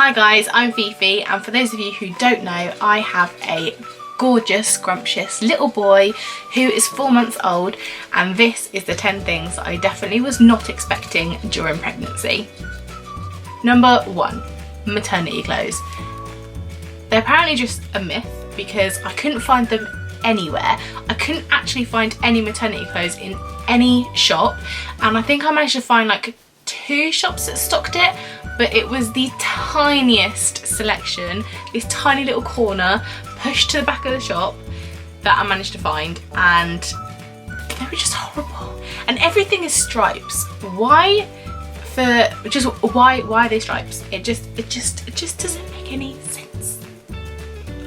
Hi guys, I'm Fifi, and for those of you who don't know, I have a gorgeous, scrumptious little boy who is 4 months old, and this is the 10 things that I definitely was not expecting during pregnancy. Number 1, maternity clothes. They're apparently just a myth because I couldn't find them anywhere. I couldn't actually find any maternity clothes in any shop, and I think I managed to find like 2 shops that stocked it, but it was the tiniest selection, this tiny little corner pushed to the back of the shop that I managed to find, and they were just horrible. And everything is stripes. Why are they stripes? It just doesn't make any sense.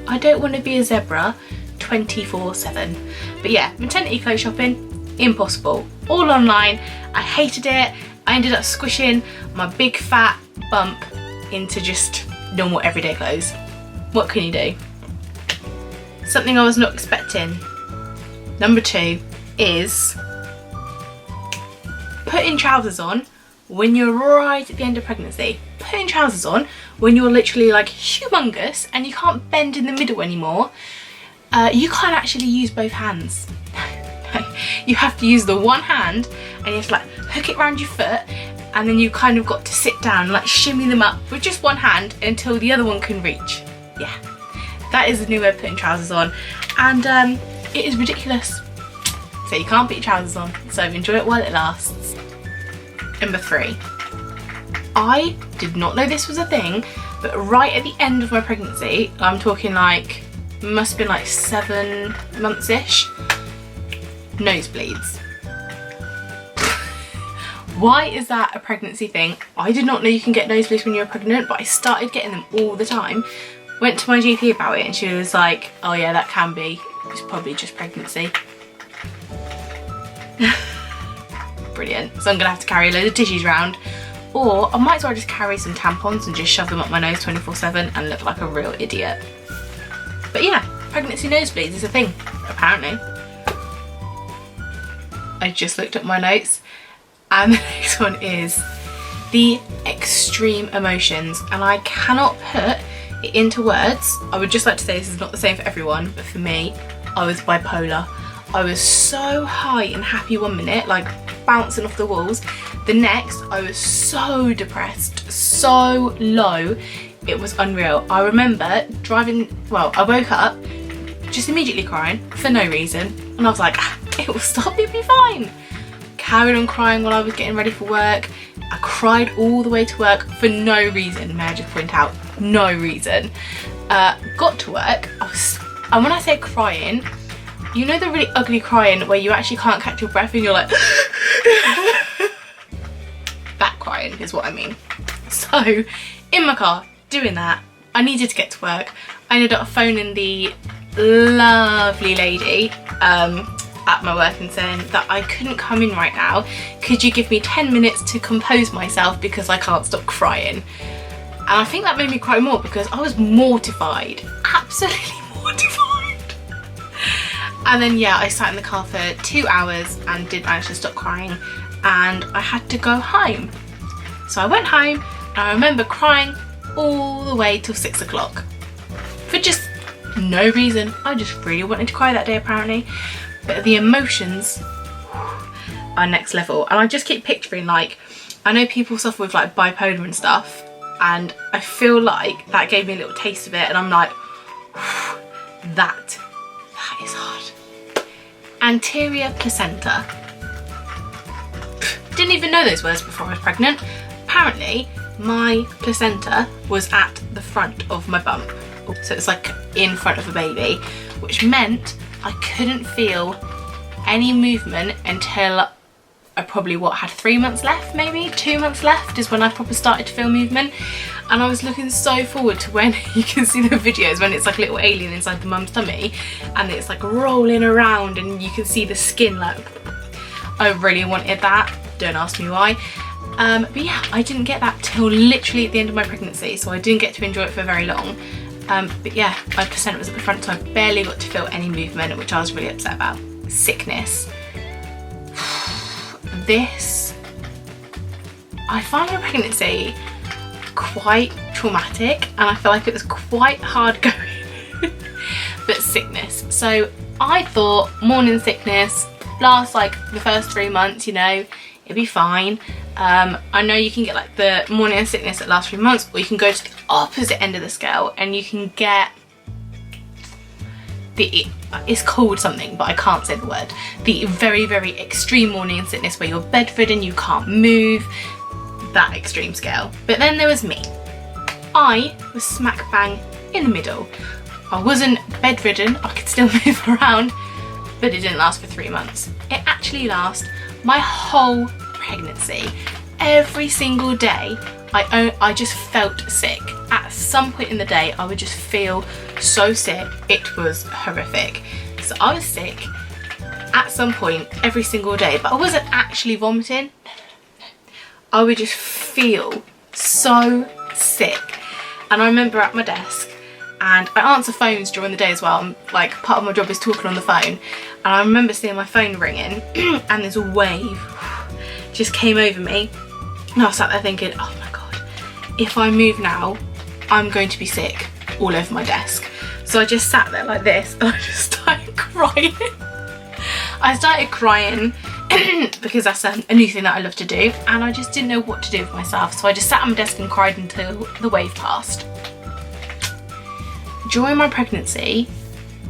I don't want to be a zebra 24/7. But yeah, maternity clothes shopping, impossible. All online. I hated it. I ended up squishing my big fat bump into just normal everyday clothes. What can you do? Something I was not expecting. Number 2 is putting trousers on when you're right at the end of pregnancy. Putting trousers on when you're literally like humongous and you can't bend in the middle anymore. You can't actually use both hands. No, you have to use the one hand and you have to like hook it around your foot, and then you kind of got to sit down, like shimmy them up with just one hand until the other one can reach. Yeah, that is the new way of putting trousers on, and it is ridiculous. So you can't put your trousers on, so enjoy it while it lasts. Number 3. I did not know this was a thing, but right at the end of my pregnancy, I'm talking like, must have been like 7 months-ish, nosebleeds. Why is that a pregnancy thing? I did not know you can get nosebleeds when you're pregnant, but I started getting them all the time. Went to my GP about it and she was like, oh yeah, that can be. It's probably just pregnancy. Brilliant. So I'm gonna have to carry a load of tissues around, or I might as well just carry some tampons and just shove them up my nose 24/7 and look like a real idiot. But yeah, pregnancy nosebleeds is a thing, apparently. I just looked at my notes, and the next one is the extreme emotions, and I cannot put it into words. I would just like to say this is not the same for everyone, but for me, I was bipolar. I was so high and happy one minute, like bouncing off the walls. The next, I was so depressed, so low, it was unreal. I remember driving, well, I woke up just immediately crying for no reason, and I was like, it will stop, it'll be fine. Carried on crying while I was getting ready for work. I cried all the way to work for no reason, may I just point out, no reason. Got to work, and when I say crying, you know the really ugly crying where you actually can't catch your breath and you're like that crying is what I mean. So in my car doing that, I needed to get to work. I ended up phoning the lovely lady at my work and saying that I couldn't come in right now. Could you give me 10 minutes to compose myself because I can't stop crying? And I think that made me cry more because I was mortified, absolutely mortified. And then yeah, I sat in the car for 2 hours and did manage to stop crying, and I had to go home. So I went home and I remember crying all the way till 6 o'clock for just no reason. I just really wanted to cry that day apparently. But the emotions are next level, and I just keep picturing, like, I know people suffer with like bipolar and stuff, and I feel like that gave me a little taste of it, and I'm like, that is hard. Anterior placenta. Didn't even know those words before I was pregnant. Apparently my placenta was at the front of my bump, so it's like in front of a baby, which meant I couldn't feel any movement until I probably had 3 months left, maybe 2 months left is when I probably started to feel movement. And I was looking so forward to when you can see the videos when it's like a little alien inside the mum's tummy and it's like rolling around and you can see the skin, like I really wanted that, don't ask me why. But yeah, I didn't get that till literally at the end of my pregnancy, so I didn't get to enjoy it for very long. But yeah, my placenta was at the front, so I barely got to feel any movement, which I was really upset about. Sickness. This, I find my pregnancy quite traumatic, and I feel like it was quite hard going. But sickness. So I thought morning sickness lasts like the first 3 months, you know, it'd be fine. I know you can get like the morning sickness that lasts 3 months, or you can go to the opposite end of the scale and you can get it's called something, but I can't say the word. The very, very extreme morning sickness where you're bedridden, you can't move, that extreme scale. But then there was me. I was smack bang in the middle. I wasn't bedridden, I could still move around, but it didn't last for 3 months. It actually lasted my whole pregnancy. Every single day, I just felt sick. At some point in the day, I would just feel so sick. It was horrific. So I was sick at some point every single day, but I wasn't actually vomiting. I would just feel so sick. And I remember at my desk, and I answer phones during the day as well. Like, part of my job is talking on the phone. And I remember seeing my phone ringing and this wave just came over me. And I was sat there thinking, oh my God, if I move now, I'm going to be sick all over my desk. So I just sat there like this and I just started crying. I started crying because that's a new thing that I love to do, and I just didn't know what to do with myself. So I just sat at my desk and cried until the wave passed. During my pregnancy,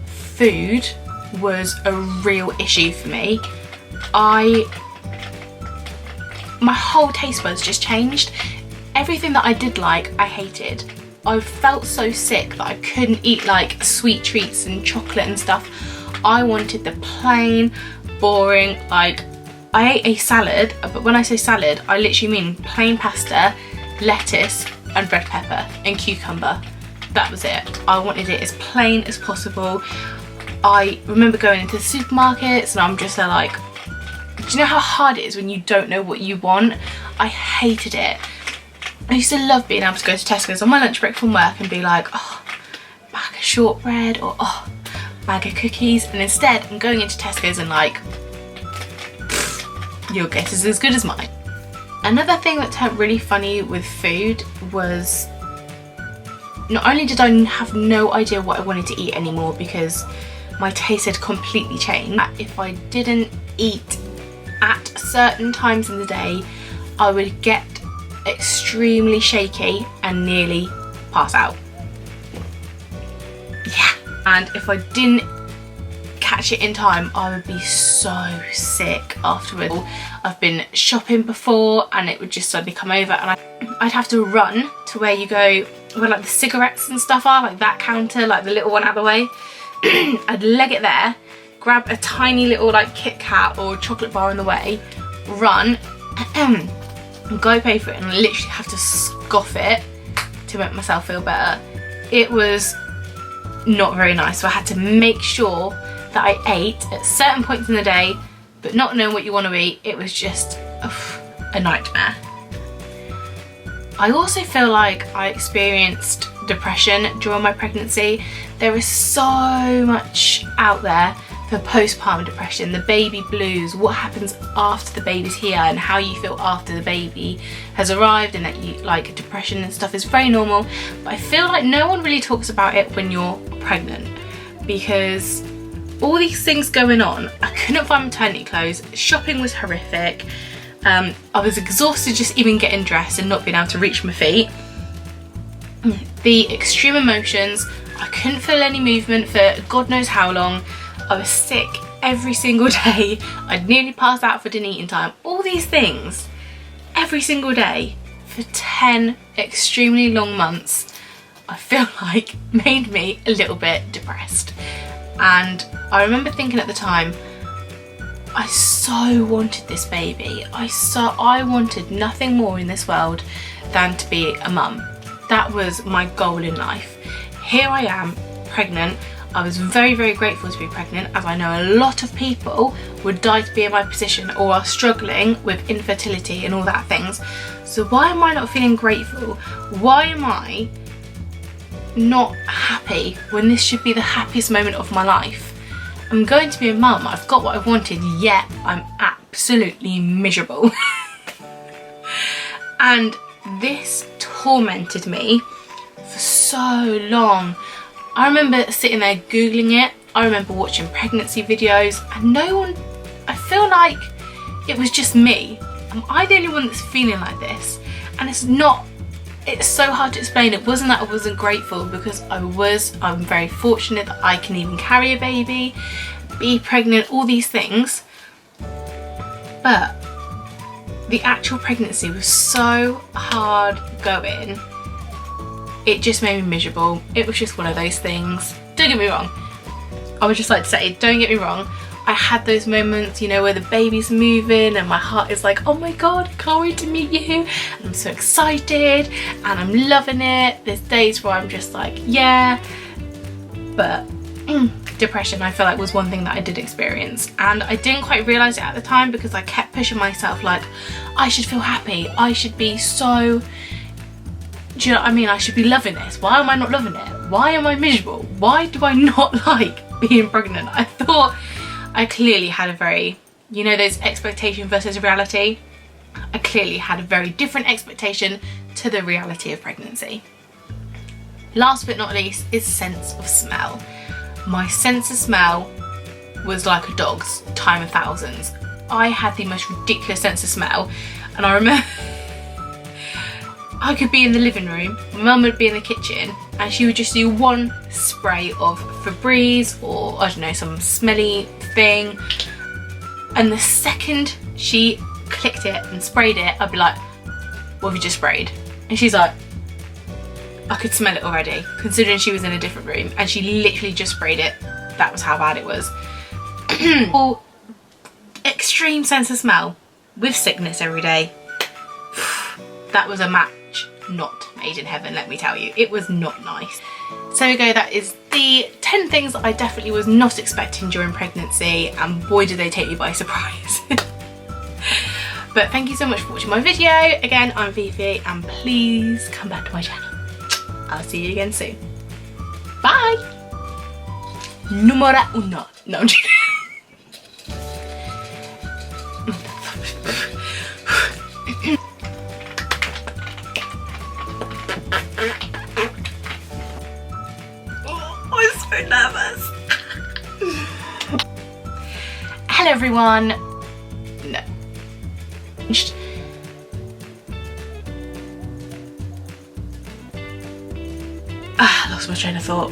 food was a real issue for me. My whole taste buds just changed. Everything that I did like, I hated. I felt so sick that I couldn't eat like sweet treats and chocolate and stuff. I wanted the plain, boring, like, I ate a salad, but when I say salad, I literally mean plain pasta, lettuce and red pepper and cucumber. That was it. I wanted it as plain as possible. I remember going into the supermarkets and I'm just there like, do you know how hard it is when you don't know what you want? I hated it. I used to love being able to go to Tesco's on my lunch break from work and be like, oh, bag of shortbread, or oh, bag of cookies, and instead I'm going into Tesco's and like, your guess is as good as mine. Another thing that turned really funny with food was, not only did I have no idea what I wanted to eat anymore because my taste had completely changed. If I didn't eat at certain times in the day, I would get extremely shaky and nearly pass out. Yeah, and if I didn't catch it in time, I would be so sick afterwards. I've been shopping before and it would just suddenly come over, and I'd have to run to where you go, where like the cigarettes and stuff are, like that counter, like the little one out the way. I'd leg it there, grab a tiny little like Kit Kat or chocolate bar in the way, run, and go pay for it, and I literally have to scoff it to make myself feel better. It was not very nice, so I had to make sure that I ate at certain points in the day, but not knowing what you want to eat, it was just a nightmare. I also feel like I experienced depression during my pregnancy. There is so much out there for postpartum depression, the baby blues, what happens after the baby's here and how you feel after the baby has arrived, and that you like depression and stuff is very normal, but I feel like no one really talks about it when you're pregnant because all these things going on. I couldn't find maternity clothes, shopping was horrific, I was exhausted just even getting dressed and not being able to reach my feet. The extreme emotions, I couldn't feel any movement for God knows how long. I was sick every single day. I'd nearly passed out for dinner eating time. All these things every single day for 10 extremely long months, I feel like made me a little bit depressed. And I remember thinking at the time, I so wanted this baby. I wanted nothing more in this world than to be a mum. That was my goal in life. Here I am, pregnant. I was very, very grateful to be pregnant, as I know a lot of people would die to be in my position or are struggling with infertility and all that things. So why am I not feeling grateful? Why am I not happy when this should be the happiest moment of my life? I'm going to be a mum, I've got what I wanted, yet I'm absolutely miserable. And this tormented me for so long. I remember sitting there Googling it. I remember watching pregnancy videos, and no one, I feel like it was just me. Am I the only one that's feeling like this? And it's so hard to explain. It wasn't that I wasn't grateful, because I'm very fortunate that I can even carry a baby, be pregnant, all these things. But the actual pregnancy was so hard going. It just made me miserable. It was just one of those things. Don't get me wrong. I would just like to say, don't get me wrong. I had those moments, you know, where the baby's moving and my heart is like, oh my God, I can't wait to meet you. And I'm so excited and I'm loving it. There's days where I'm just like, yeah. But depression, I feel like, was one thing that I did experience. And I didn't quite realise it at the time, because I kept pushing myself like, I should feel happy. I should be so, do you know what I mean? I should be loving this. Why am I not loving it? Why am I miserable? Why do I not like being pregnant? I thought I clearly had a very, you know, those expectation versus reality. I clearly had a very different expectation to the reality of pregnancy. Last but not least is sense of smell. My sense of smell was like a dog's time of thousands. I had the most ridiculous sense of smell, and I remember I could be in the living room, my mum would be in the kitchen, and she would just do one spray of Febreze or, I don't know, some smelly thing, and the second she clicked it and sprayed it, I'd be like, what have you just sprayed? And she's like, I could smell it already, considering she was in a different room, and she literally just sprayed it. That was how bad it was. Well, extreme sense of smell with sickness every day. That was a match not made in heaven, let me tell you. It was not nice. So there we go, that is the 10 things that I definitely was not expecting during pregnancy, and boy did they take me by surprise. But thank you so much for watching my video. Again, I'm FiFi, and please come back to my channel. I'll see you again soon. Bye! Numero uno. No, I'm joking. I'm so nervous. Hello everyone. No. Lost my train of thought.